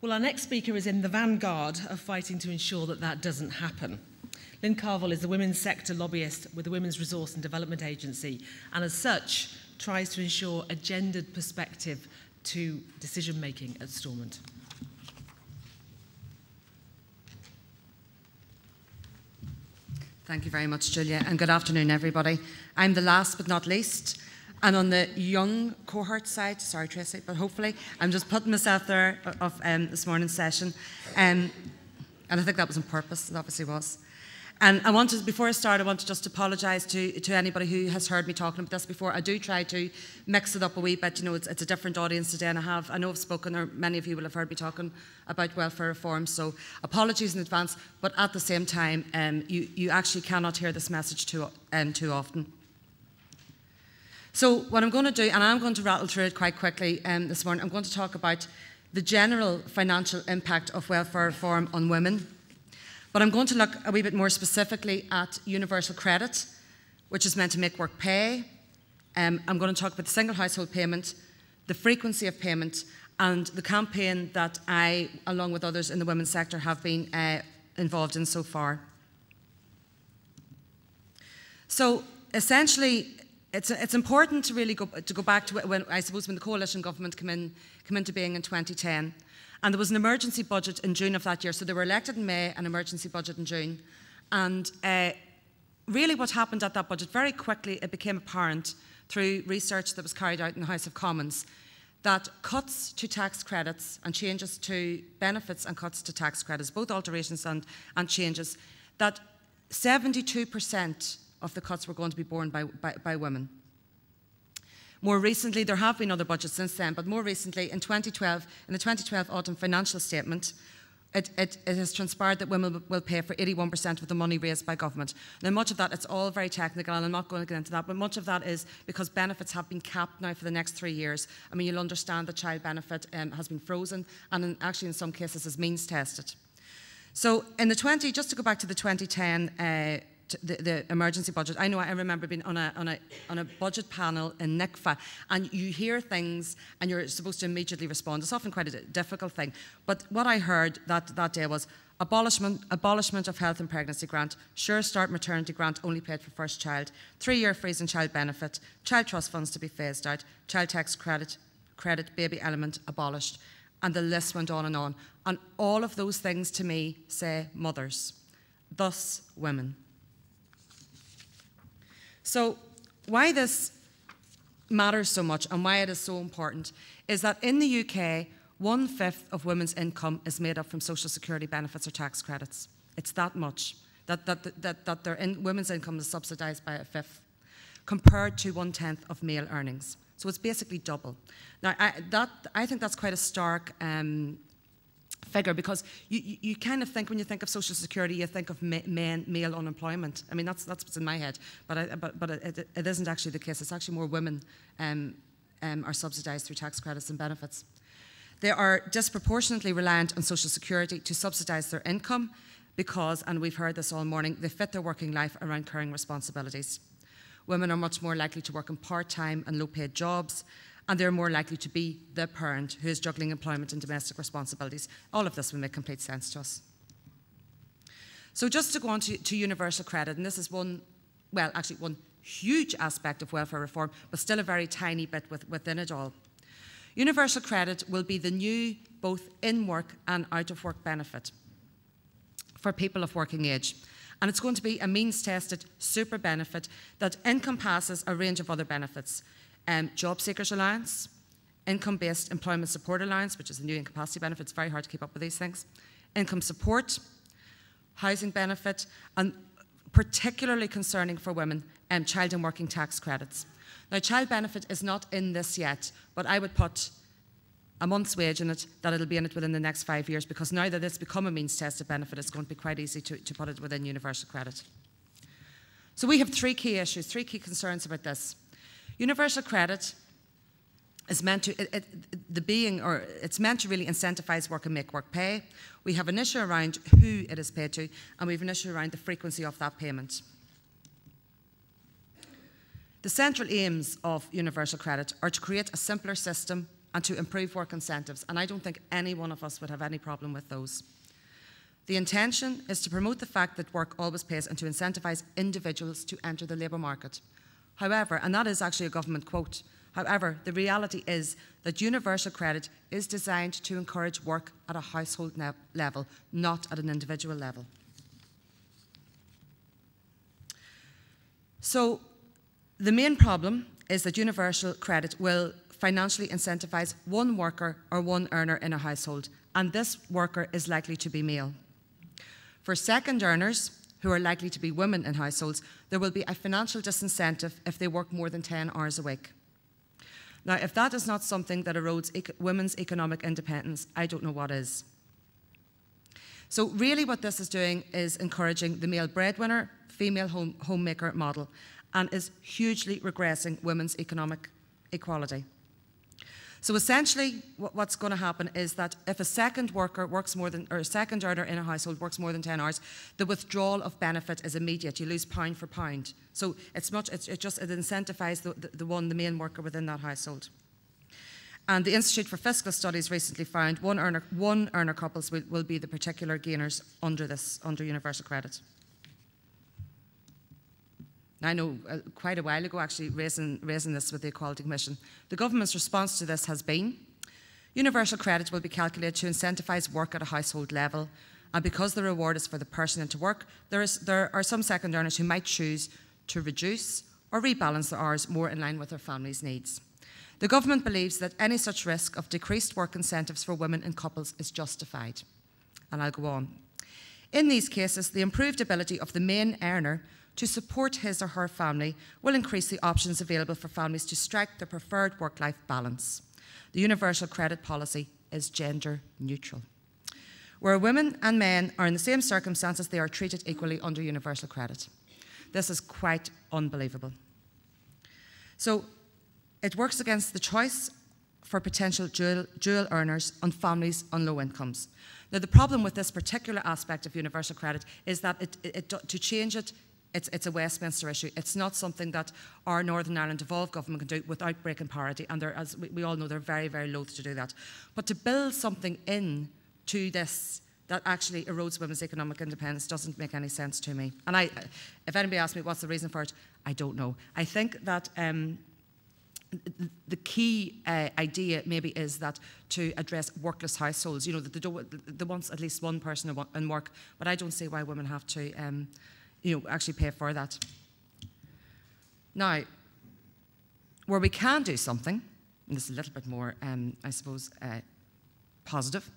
Well, our next speaker is in the vanguard of fighting to ensure that that doesn't happen. Lynn Carvill is the women's sector lobbyist with the Women's Resource and Development Agency, and as such tries to ensure a gendered perspective to decision-making at Stormont. Thank you very much, Julia, and good afternoon, everybody. I'm the last but not least, and on the young cohort side, sorry Tracy, but hopefully I'm just putting myself there of this morning's session, and I think that was on purpose, it obviously was. And before I start, I want to just apologise to anybody who has heard me talking about this before. I do try to mix it up a wee bit. You know, it's a different audience today, and I know I've spoken, or many of you will have heard me talking about welfare reform. So apologies in advance, but at the same time, you actually cannot hear this message too often. So what I'm going to do, and I'm going to rattle through it quite quickly this morning, I'm going to talk about the general financial impact of welfare reform on women. But I'm going to look a wee bit more specifically at universal credit, which is meant to make work pay. I'm going to talk about the single household payment, the frequency of payment, and the campaign that I, along with others in the women's sector, have been involved in so far. So essentially, it's important to really go back to when the coalition government came into being in 2010. And there was an emergency budget in June of that year. So they were elected in May, an emergency budget in June. And really what happened at that budget, very quickly it became apparent through research that was carried out in the House of Commons that cuts to tax credits and changes to benefits and cuts to tax credits, both alterations and changes, that 72% of the cuts were going to be borne by women. More recently, there have been other budgets since then, but more recently, in 2012, in the 2012 Autumn Financial Statement, it has transpired that women will pay for 81% of the money raised by government. Now, much of that, it's all very technical, and I'm not going to get into that, but much of that is because benefits have been capped now for the next 3 years. I mean, you'll understand the child benefit has been frozen, and actually in some cases is means tested. So, just to go back to the 2010 the emergency budget. I remember being on a budget panel in NICFA, and you hear things and you're supposed to immediately respond. It's often quite a difficult thing. But what I heard that day was abolishment of health and pregnancy grant, Sure Start maternity grant only paid for first child, 3-year freeze in child benefit, child trust funds to be phased out, child tax credit, baby element abolished, and the list went on. And all of those things to me say mothers, thus women. So why this matters so much and why it is so important is that in the UK, 1/5 of women's income is made up from social security benefits or tax credits. It's that much, that women's income is subsidised by 1/5, compared to 1/10 of male earnings. So it's basically double. Now, I think that's quite a stark figure, because you kind of think, when you think of social security, you think of male unemployment. I mean, that's what's in my head, but it isn't actually the case. It's actually more women are subsidised through tax credits and benefits. They are disproportionately reliant on social security to subsidise their income because, and we've heard this all morning, they fit their working life around caring responsibilities. Women are much more likely to work in part-time and low-paid jobs, and they're more likely to be the parent who is juggling employment and domestic responsibilities. All of this will make complete sense to us. So just to go on to universal credit, and this is one huge aspect of welfare reform, but still a very tiny bit within it all. Universal credit will be the new both in-work and out-of-work benefit for people of working age. And it's going to be a means-tested super benefit that encompasses a range of other benefits. Job seekers allowance, income-based employment support allowance, which is the new incapacity benefit. It's very hard to keep up with these things. Income support, housing benefit, and particularly concerning for women, child and working tax credits. Now, child benefit is not in this yet, but I would put a month's wage in it, that it'll be in it within the next 5 years, because now that it's become a means-tested benefit, it's going to be quite easy to put it within universal credit. So we have 3 key issues, 3 key concerns about this. Universal credit is meant to, it's meant to really incentivise work and make work pay. We have an issue around who it is paid to, and we have an issue around the frequency of that payment. The central aims of universal credit are to create a simpler system and to improve work incentives, and I don't think any one of us would have any problem with those. The intention is to promote the fact that work always pays and to incentivise individuals to enter the labour market. However, and that is actually a government quote, however, the reality is that universal credit is designed to encourage work at a household level, not at an individual level. So the main problem is that universal credit will financially incentivise one worker or one earner in a household, and this worker is likely to be male. For second earners, who are likely to be women in households, there will be a financial disincentive if they work more than 10 hours a week. Now, if that is not something that erodes women's economic independence, I don't know what is. So really what this is doing is encouraging the male breadwinner, female homemaker model, and is hugely regressing women's economic equality. So essentially, what's going to happen is that if a second worker works more than, or a second earner in a household works more than 10 hours, the withdrawal of benefit is immediate. You lose pound for pound. So it incentivises the main worker within that household. And the Institute for Fiscal Studies recently found one earner couples will be the particular gainers under universal credit. I know quite a while ago, actually, raising this with the Equality Commission, the government's response to this has been, universal credit will be calculated to incentivise work at a household level, and because the reward is for the person into work, there are some second earners who might choose to reduce or rebalance their hours more in line with their family's needs. The government believes that any such risk of decreased work incentives for women in couples is justified. And I'll go on. In these cases, the improved ability of the main earner to support his or her family will increase the options available for families to strike their preferred work-life balance. The universal credit policy is gender neutral. Where women and men are in the same circumstances, they are treated equally under universal credit. This is quite unbelievable. So it works against the choice for potential dual earners and families on low incomes. Now, the problem with this particular aspect of universal credit is that to change it, it's a Westminster issue. It's not something that our Northern Ireland devolved government can do without breaking parity, and as we all know, they're very, very loath to do that. But to build something into this that actually erodes women's economic independence doesn't make any sense to me. And if anybody asks me what's the reason for it, I don't know. I think that the key idea maybe is that to address workless households, you know, that they want at least one person in work, but I don't see why women have to actually pay for that. Now, where we can do something, and this is a little bit more, I suppose, positive,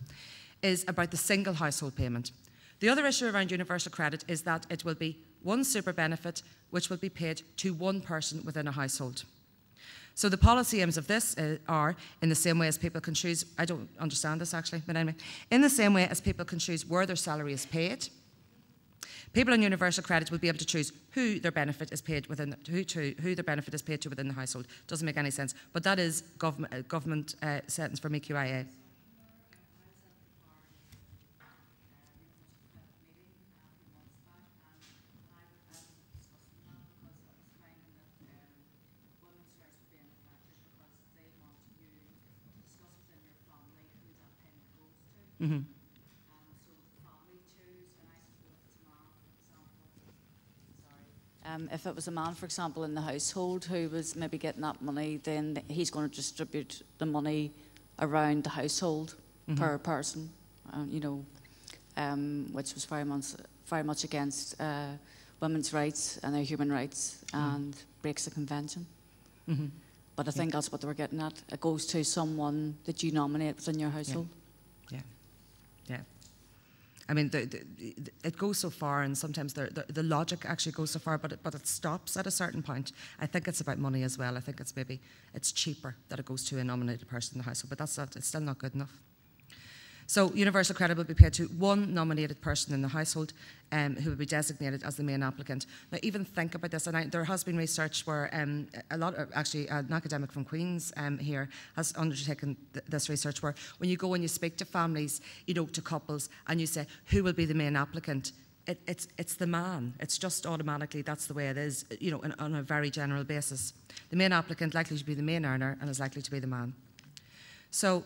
is about the single household payment. The other issue around universal credit is that it will be one super benefit which will be paid to one person within a household. So the policy aims of this are, in the same way as people can choose, I don't understand this actually, but anyway, in the same way as people can choose where their salary is paid, people on universal credit will be able to choose who their benefit is paid within, who their benefit is paid to within the household. Doesn't make any sense, but that is government sentence from EQIA. Mm-hmm. If it was a man, for example, in the household who was maybe getting that money, then he's going to distribute the money around the household per person, which was very much against women's rights and their human rights and breaks the convention. But I think that's what they were getting at. It goes to someone that you nominate within your household. Yeah. I mean, it goes so far, and sometimes the logic actually goes so far, but it stops at a certain point. I think it's about money as well. I think it's cheaper that it goes to a nominated person in the household, but it's still not good enough. So universal credit will be paid to one nominated person in the household who will be designated as the main applicant. Now, even think about this, and there has been research where an academic from Queen's here has undertaken this research where when you go and you speak to families, to couples, and you say, who will be the main applicant? It's the man. It's just automatically, that's the way it is, on a very general basis. The main applicant likely to be the main earner and is likely to be the man. So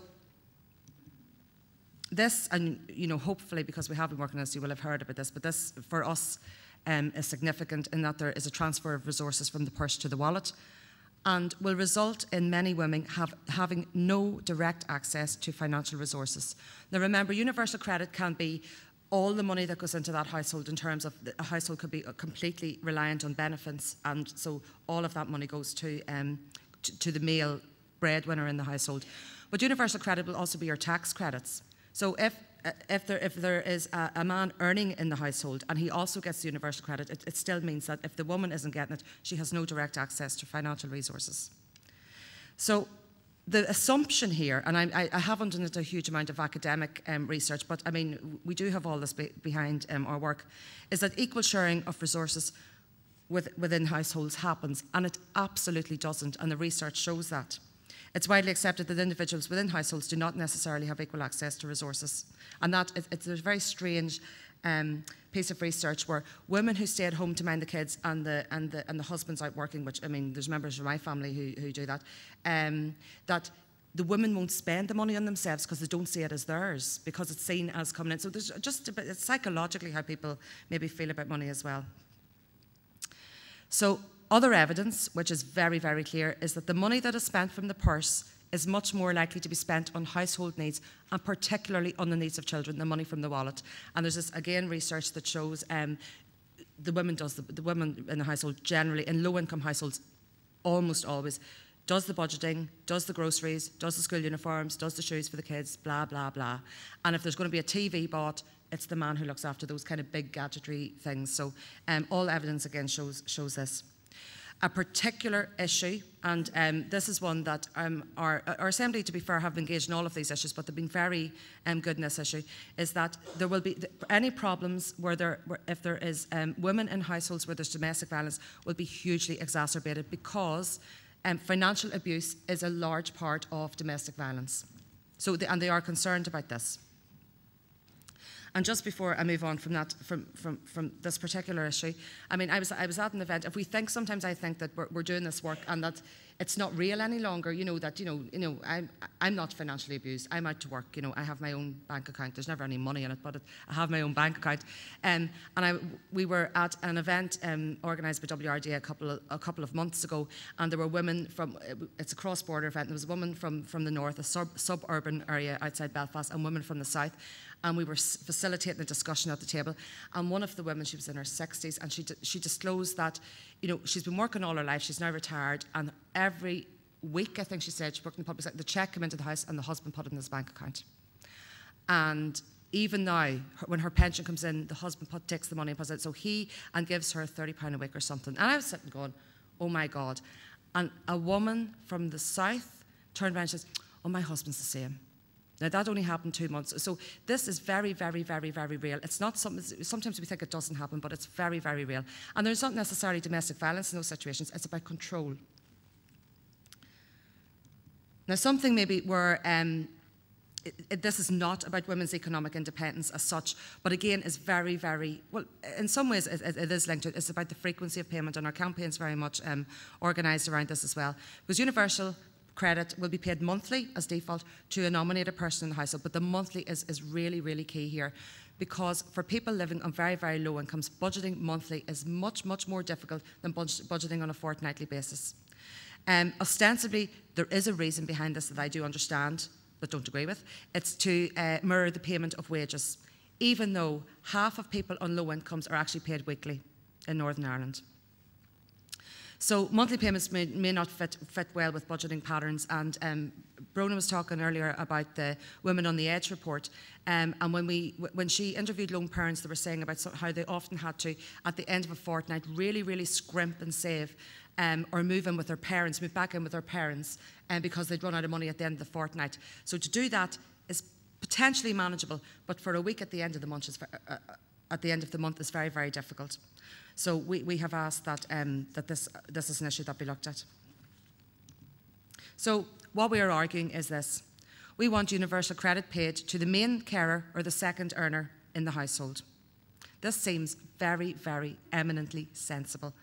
this, and hopefully because we have been working on this, you will have heard about this, but this for us is significant in that there is a transfer of resources from the purse to the wallet, and will result in many women having no direct access to financial resources. Now remember, universal credit can be all the money that goes into that household, in terms of a household could be completely reliant on benefits, and so all of that money goes to the male breadwinner in the household. But universal credit will also be your tax credits. So if there is a man earning in the household and he also gets the universal credit, it still means that if the woman isn't getting it, she has no direct access to financial resources. So the assumption here, and I haven't done a huge amount of academic research, but I mean, we do have all this behind our work, is that equal sharing of resources within households happens, and it absolutely doesn't, and the research shows that. It's widely accepted that individuals within households do not necessarily have equal access to resources, and that it's a very strange piece of research where women who stay at home to mind the kids and the husbands out working, which, I mean, there's members of my family who do that, that the women won't spend the money on themselves because they don't see it as theirs, because it's seen as coming in. So there's just it's psychologically how people maybe feel about money as well. So other evidence, which is very, very clear, is that the money that is spent from the purse is much more likely to be spent on household needs, and particularly on the needs of children, than money from the wallet. And there's this, again, research that shows the woman in the household generally, in low-income households, almost always, does the budgeting, does the groceries, does the school uniforms, does the shoes for the kids, blah, blah, blah. And if there's going to be a TV bought, it's the man who looks after those kind of big gadgetry things. So all evidence, again, shows this. A particular issue, and this is one that our Assembly, to be fair, have engaged in all of these issues, but they've been very good in this issue, is that there will be any problems if there is women in households where there's domestic violence will be hugely exacerbated, because financial abuse is a large part of domestic violence. So and they are concerned about this. And just before I move on from that, from this particular issue, I mean, I was at an event. If we think, sometimes I think that we're doing this work and that it's not real any longer. I'm not financially abused. I'm out to work. I have my own bank account. There's never any money in it, but I have my own bank account. And we were at an event organised by WRD a couple of months ago, and there were women from. It's a cross-border event. There was a woman from the north, a suburban area outside Belfast, and women from the south. And we were facilitating a discussion at the table. And one of the women, she was in her 60s, and she disclosed that, she's been working all her life. She's now retired, and every week, I think she said, she worked in the public sector, the cheque came into the house, and the husband put it in his bank account. And even now, when her pension comes in, the husband takes the money and puts it out. So he gives her £30 a week or something. And I was sitting going, oh my God. And a woman from the south turned around and says, oh, my husband's the same. Now, that only happened 2 months. So this is very, very, very, very real. It's not something, sometimes we think it doesn't happen, but it's very, very real. And there's not necessarily domestic violence in those situations. It's about control. Now, something maybe where this is not about women's economic independence as such, but again is very, very, well, in some ways it is linked to it. It's about the frequency of payment, and our campaign's very much organised around this as well. Because universal credit will be paid monthly as default to a nominated person in the household, but the monthly is really, really key here, because for people living on very, very low incomes, budgeting monthly is much, much more difficult than budgeting on a fortnightly basis. Ostensibly, there is a reason behind this that I do understand, but don't agree with. It's to mirror the payment of wages, even though half of people on low incomes are actually paid weekly in Northern Ireland. So monthly payments may not fit well with budgeting patterns, and Brona was talking earlier about the Women on the Edge report, and when she interviewed lone parents, they were saying about how they often had to, at the end of a fortnight, really, really scrimp and save, or move in with their parents, move back in with their parents, because they'd run out of money at the end of the fortnight. So to do that is potentially manageable, but for a week at the end of the month is very, very difficult. So we have asked that this is an issue that be looked at. So what we are arguing is this: we want universal credit paid to the main carer or the second earner in the household. This seems very, very eminently sensible.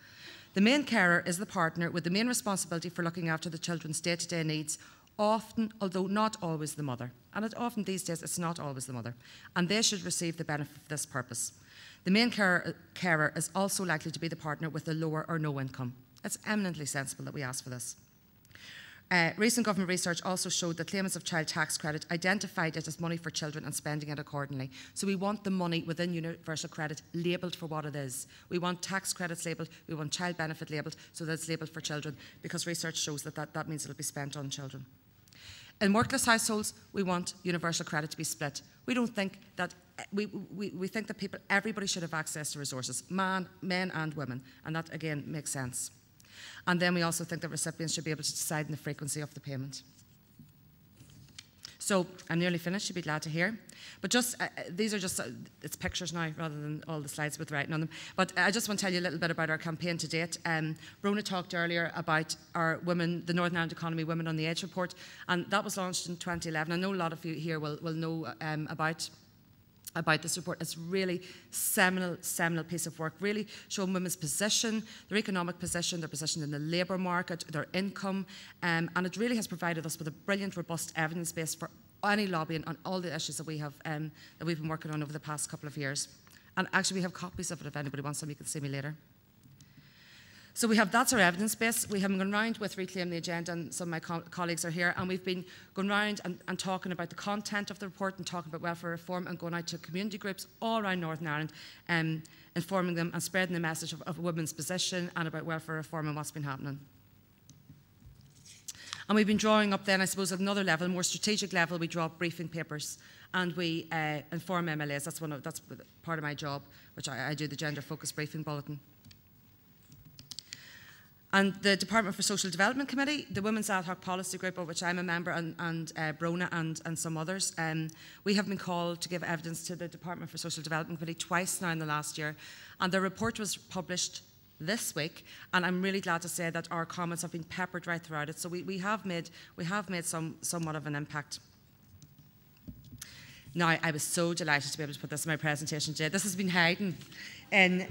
The main carer is the partner with the main responsibility for looking after the children's day-to-day needs, often, although not always, the mother. And often these days it's not always the mother. And they should receive the benefit of this purpose. The main carer is also likely to be the partner with a lower or no income. It's eminently sensible that we ask for this. Recent government research also showed that claimants of child tax credit identified it as money for children and spending it accordingly. So we want the money within universal credit labelled for what it is. We want tax credits labelled, we want child benefit labelled so that it's labelled for children, because research shows that that means it'll be spent on children. In workless households, we want universal credit to be split. We don't think that, we think that everybody should have access to resources, men and women, and that again makes sense. And then we also think that recipients should be able to decide on the frequency of the payment. So I'm nearly finished, you'd be glad to hear. But just, these are just, it's pictures now rather than all the slides with writing on them. But I just want to tell you a little bit about our campaign to date. Rona talked earlier about our women, the Northern Ireland Economy Women on the Edge report, and that was launched in 2011. I know a lot of you here will know about this report. It's really seminal piece of work, really showing women's position, their economic position, their position in the labour market, their income, and it really has provided us with a brilliant, robust evidence base for any lobbying on all the issues that we have that we've been working on over the past couple of years. And actually, we have copies of it if anybody wants them. You can see me later. So that's our evidence base. We have been going round with Reclaim the Agenda, and some of my colleagues are here, and we've been going round and talking about the content of the report and talking about welfare reform and going out to community groups all around Northern Ireland, informing them and spreading the message of women's position and about welfare reform and what's been happening. And we've been drawing up then, I suppose, at another level, a more strategic level, we draw up briefing papers and we inform MLAs. That's part of my job, which I do, the Gender Focused Briefing Bulletin. And the Department for Social Development Committee, the Women's Ad Hoc Policy Group, of which I'm a member, and Brona and some others, we have been called to give evidence to the Department for Social Development Committee twice now in the last year. And the report was published this week, and I'm really glad to say that our comments have been peppered right throughout it. So we have made somewhat of an impact. Now, I was so delighted to be able to put this in my presentation today. This has been hiding in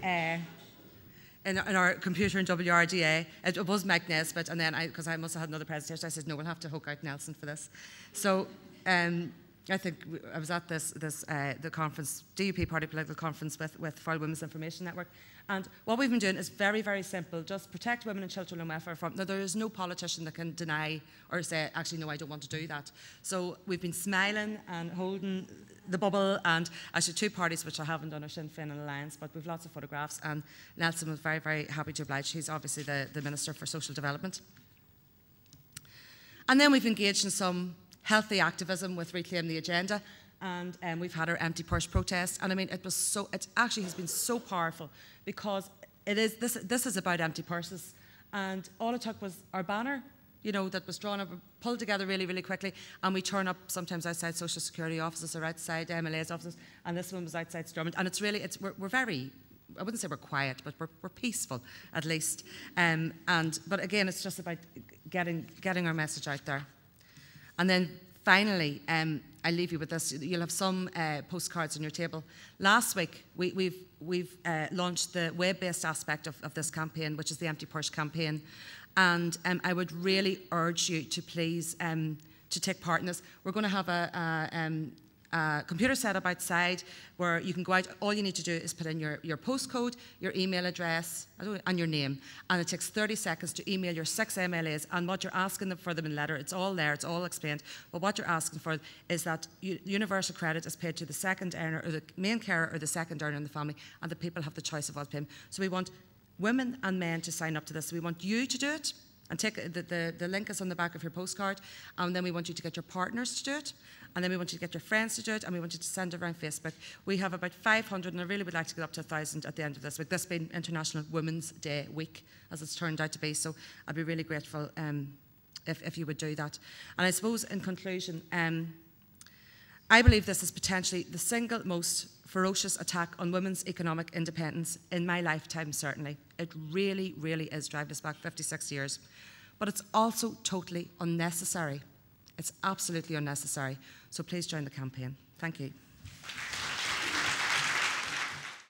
our computer in WRDA. It was Meg Nesbitt, and then because I must have had another presentation, I said, no, we'll have to hook out Nelson for this. So I think I was at the conference, DUP Party Political Conference with Foyle Women's Information Network, and what we've been doing is very, very simple. Just protect women and children and welfare reform. Now, there is no politician that can deny or say, actually, no, I don't want to do that. So we've been smiling and holding the bubble, and actually two parties which I haven't done are Sinn Féin and Alliance, but we've lots of photographs, and Nelson was very, very happy to oblige. He's obviously the Minister for Social Development. And then we've engaged in some healthy activism with Reclaim the Agenda, and we've had our empty purse protest, and I mean, it actually has been so powerful, because this is about empty purses, and all it took was our banner, you know, that was drawn up, pulled together really, really quickly, and we turn up sometimes outside Social Security offices or outside MLA's offices, and this one was outside Stormont, and we're very, I wouldn't say we're quiet, but we're peaceful at least, but again, it's just about getting our message out there. And then finally, I leave you with this. You'll have some postcards on your table. Last week, we've launched the web-based aspect of this campaign, which is the Empty Purse campaign. And I would really urge you to please to take part in this. We're going to have a computer set up outside where you can go out. All you need to do is put in your postcode, your email address, and your name. And it takes 30 seconds to email your 6 MLAs. And what you're asking for them in letter, it's all there, it's all explained. But what you're asking for is that universal credit is paid to the second earner, or the main carer, or the second earner in the family, and the people have the choice of what to pay them. So we want women and men to sign up to this. We want you to do it. And take the link is on the back of your postcard, and then we want you to get your partners to do it, and then we want you to get your friends to do it, and we want you to send it around Facebook. We have about 500, and I really would like to get up to 1,000 at the end of this week. This being International Women's Day week, as it's turned out to be, so I'd be really grateful if you would do that. And I suppose in conclusion, I believe this is potentially the single most ferocious attack on women's economic independence in my lifetime, certainly. It really, really is driving us back 56 years. But it's also totally unnecessary. It's absolutely unnecessary. So please join the campaign. Thank you.